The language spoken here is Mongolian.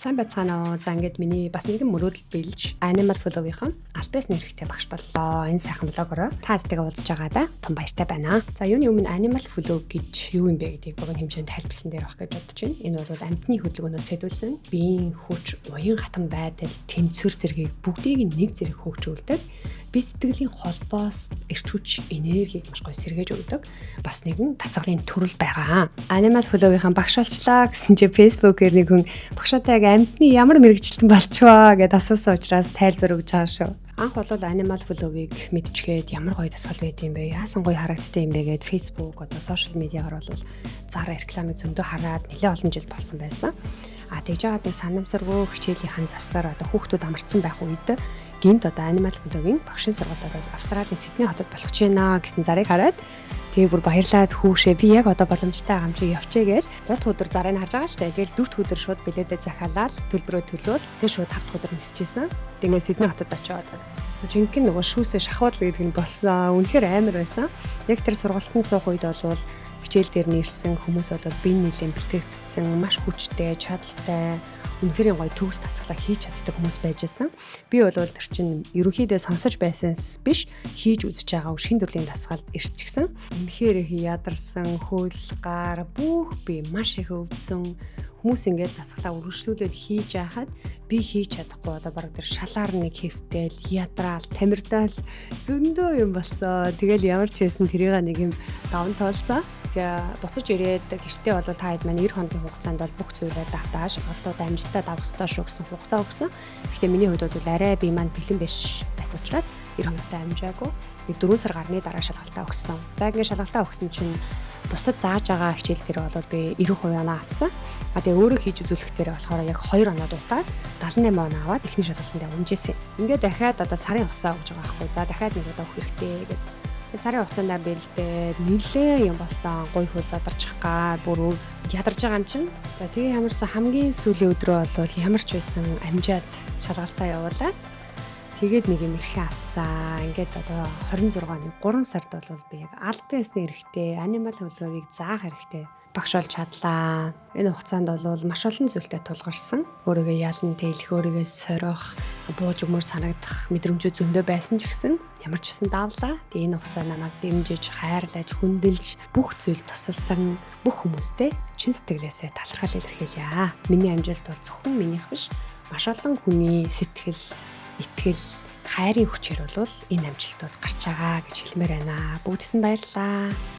Сайн байцгаана уу. За ингээд миний бас нэгэн мөрөөдөл биелж Animal Flow-ийн Альбиас нэрхтээ багш боллоо. Энэ сайхан блогороо та хэдтэйгээ уулзж байгаа да. Том баяртай байна. За юуны өмнө Animal Flow гэж юу юм бэ гэдгийг богино хэмжээнд тайлбарласан дээр авах гэж бодож байна. Энэ бол амьтны хөдөлгөөнөөс сэдвүүлсэн биеийн хүч, уян хатан байдал, тэнцвэр зэргийг бүгдийг нэг зэрэг хөгжүүлдэг. Би сэтгэлийн холбоос эрч хүч, энергийг маш гоё сэргээж өгдөг. Бас нэгэн дасгалын төрөл байгаа. Animal Flow-ийн багш болчлаа гэсэн чи Facebook-ээр нэг хүн багшаатай амьтны ямар мэрэгчлэн болчихваа гэдээ асуусан учраас тайлбар өгч байгаа шүү. Анх бол Animal Flow-ыг мэдчихээд ямар гоё дасгал байд юм бэ? Яасан гоё харагдтай юм бэ гэд Facebook одоо сошиал медиагаар бол зар рекламыг зөндөө хараад нэлээд олон жил болсон байсан. Тэгж яагаад нэг санамсаргүй хичээлийн завсаар одоо хүүхдүүд амарсан байх үед гинт одоо Animal Flow-гийн багшийн сургуульд одоо Австралийн Сидней хотод болох гэж байна гэсэн зарыг хараад тэгээ бүр баярлаад хүүшээ би яг одоо боломжтой байгаа юм чи явчээ гээл 3 дахь өдөр зарыг харж байгаа штэ. Тэгэл 4 дахь өдөр шууд билетээ захиалаад төлбөрөө төлөөл тэгээ шууд 5 дахь өдөр нисчихсэн. Тэгээ Сидней хотод очиод жинхэнэ нөгөө шүүсээ шахуул гэдэг нь болсон. Үнэхээр амар байсан. Яг тэр сургалтанд суух үед бол хичээл дээр нэрсэн хүмүүс бол бие нийлэн бэлтгэгдсэн маш хүчтэй, чадaltaй, үнэхээр гоё төгс дасгалаа хийж чаддаг хүмүүс байж байсан. Би бол тэр чинь ерөнхийдөө сонсож байсанс биш хийж үзэж байгаа шин төрлийн дасгал ирчихсэн. Үнэхээр их ядарсан, хөл, гар бүх би маш их өвдсөн. Хүмүүс ингээд дасгалаа үргэлжлүүлээд хийж яхад би хийж чадахгүй одоо баг тэр шалаар нэг хэвтэл, ядраал, тамирдаал зөндөө юм болсон. Тэгэл ямар ч байсан тэрийг нэг юм даван тоолсон. Буцаж ирээд гэртээ бол та хэд маань 90 хоногийн хугацаанд бол бүх зүйлээ давтаа шалгалтууд амжилттай давах ёстой шүү гэсэн хугацаа өгсөн. Гэхдээ миний хувьд бол арай би маань бэлэн биш байсан учраас 90 хоногтой амжаагүй. 4 сар гарны дараа шалгалтаа өгсөн. За ингээд шалгалтаа өгсөн чинь бусдад зааж байгаа хичээл дээр бол би 90% оноо авсан. Тэгээ өөрөө хийж үзүүлэх дээр болохоор яг 2 оноо дутаад 78 оноо аваад эхний шалгалтанд унжээсэн. Ингээд дахиад одоо сарын хугацаа өгж байгаа байхгүй. За дахиад нэг удаа өгөх хэрэгтэй гэдэг. Сарын хугацаанд бэлдээд нилээ юм болсон. Гой хөө задарчих га бүр ядарч байгаа юм чинь. За тэгээ ямарсан хамгийн сүүлийн өдрөө бол ямар ч байсан амжаад шалгалтаа явуулаад тэгээд нэг юм эрхээ авсан. Ингээд одоо 26-ны 3 сард бол би яг альбиасны эрэхтэй Animal Flow-ыг заах хэрэгтэй багш болж чадлаа. Энэ хугацаанд бол маш олон зүйлтэй тулгарсан. Өөрийгөө ялан тэйлэх, өөрийгөө сорих, бууж өгмөр санагдах мэдрэмжүүд зөндөө байсан ч гэсэн ямар ч гэсэн давлаа. Тэгээ энэ хугацаанд намайг дэмжиж, хайрлаж, хүндэлж бүх зүйл тусалсан бүх хүмүүстээ чин сэтгэлээсээ талархал илэрхийлье. Миний амжилт бол зөвхөн минийх биш, маш олон хүний сэтгэл, итгэл, хайрын хүчээр бол энэ амжилтууд гарч байгаа гэж хэлмээр байна. Бүгдд нь баярлалаа.